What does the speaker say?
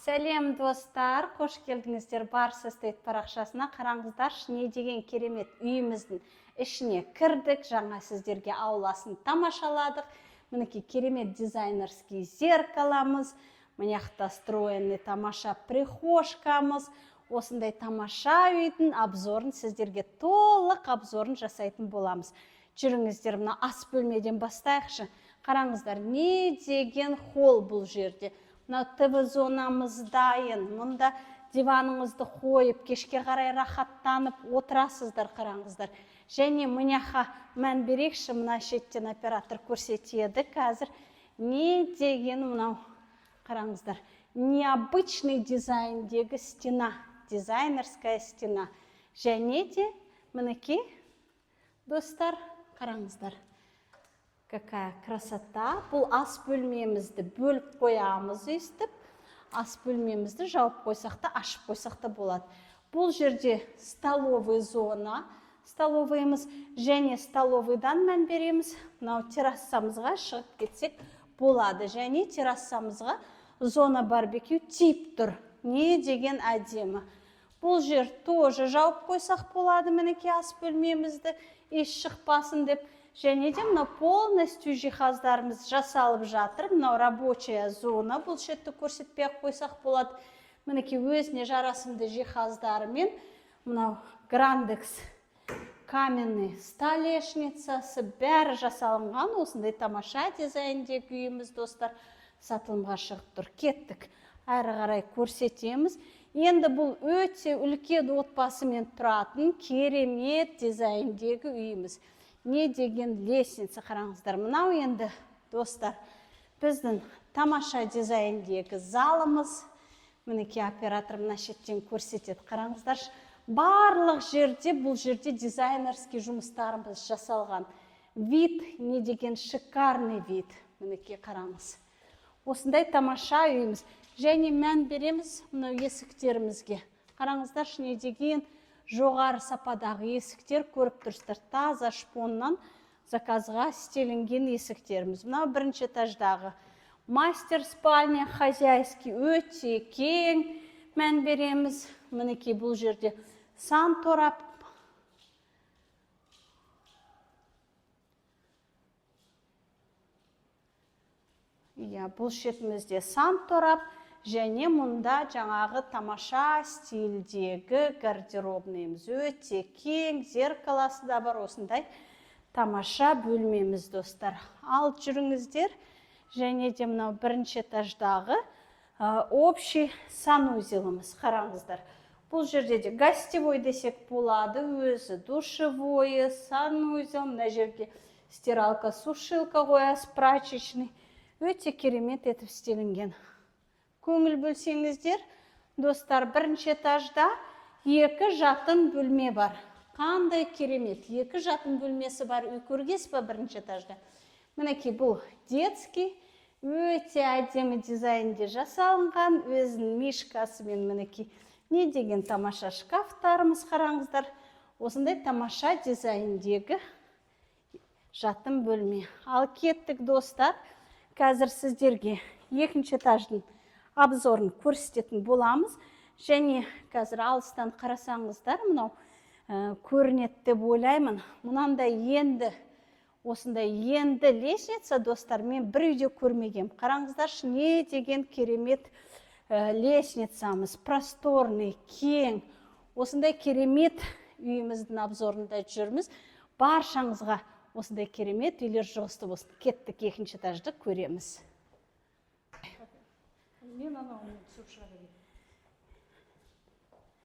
Сәлем достар, қош келдіңіздер Барса Стейт парақшасына. Қараңыздар, не деген керемет үйіміздің ішіне кірдік, жаңа сіздерге ауласын тамашаладық. Мінекей керемет дизайнерский зеркаламыз, мынаяқта встроенный тамаша прихожкамыз. Осындай тамаша үйдің обзорын сіздерге толық обзорын жасайтын боламыз. Жүріңіздер, мына ас бөлмеден бастайықшы. Қараңыздар, не деген холл бұл жерде. Мына ТВ зонамыз дайын, мұнда диваныңызды қойып, кешке қарай рахаттанып отырасыздар, қараңыздар. Және мыняқа мән берекші, мына шеттен оператор көрсетеді қазір. Не деген мынау, қараңыздар, необычный дизайндегі стена, дизайнерская стена. Және де мінекей, достар, қараңыздар. Какая красота. Бұл ас бөлмемізді бөліп қоямыз өйстіп. Ас бөлмемізді жауып қойсақты, ашып қойсақты болады. Бұл жерде столовый зона. Столовыйымыз және столовыйдан мән береміз. Мынау террассамызға шығып кетсек болады. Және террассамызға зона барбекю тип тұр. Не деген әдемі. Бұл жер тоже жауып қойсақ болады. Мінекей ас бөлмемізді еш шықпасын деп. Және де мына полностью жиһаздарымыз жасалып жатыр. Мынау рабочая зона. Бұл шетті көрсетпей қойсақ болады. Мінекей өзіне жарасымды жиһаздарымен мынау Грандекс каменный столешницасы бәрі жасалынған. Осындай тамаша дизайндегі үйіміз, достар, сатылымға шығып тұр. Кеттік. Әрі қарай көрсетеміз. Енді бұл өте үлкен отбасымен тұратын керемет дизайндегі үйіміз. Не деген лестница, қараңыздар. Мынау енді, достар, біздің тамаша дизайндегі залымыз. Мінекей оператор мына шеттен көрсетеді. Қараңыздар, барлық жерде, бұл жерде дизайнерский жұмыстарымыз жасалған. Вид, не деген шикарный вид. Мінекей қараңыз. Осындай тамаша үйіміз. Және мән береміз мынау есіктерімізге. Қараңыздар, не деген жоғары сападағы есіктер көріп тұрсыздар. Таза шпоннан заказға істелінген есіктеріміз. Мынау бірінші этаждағы мастер спальня, хозяйский, өте кең мән береміз. Мінекей бұл жерде сан торап. Бұл шетімізде сан торап. Және мұнда жаңағы тамаша стильдегі гардеробныйымыз. Өте кең, зеркаласы да бар, осындай тамаша бөлмеміз, достар. Ал жүріңіздер, және де мынау бірінші этаждағы общий санузеліміз. Қараңыздар. Бұл жерде де гостевой десек болады, өзі душевой, санузел, мына жерге стиралка, сушилка қояс, прачечный. Өте керемет етіп істелінген. Көңіл бөлсеңіздер, достар, бірінші этажда екі жатын бөлме бар. Қандай керемет, екі жатын бөлмесі бар. Үй көргесіз ба бірінші этажда? Мінекей бұл детский, өте әдемі дизайнде жасалынған, өзінің мишкасымен мінекей. Не деген тамаша шкафтарымыз, қараңыздар. Осындай тамаша дизайндегі жатын бөлме. Ал кеттік, достар, қазір сіздерге екінші этаждың обзорын көрсететін боламыз. Және қазір алыстан қарасаңыздар, мынау көрінеді деп ойлаймын. Мұнандай енді, осындай енді лестница, достар, мен бір үйде көрмегем. Қараңыздар, не деген керемет лестницамыз, просторный, кең. Осындай керемет үйіміздің обзорында жүрміз. Баршаңызға осындай керемет үйлер жұғысты болсын. Кеттік, екінші этажды көреміз. Мен анауын түсіп шыға берейін.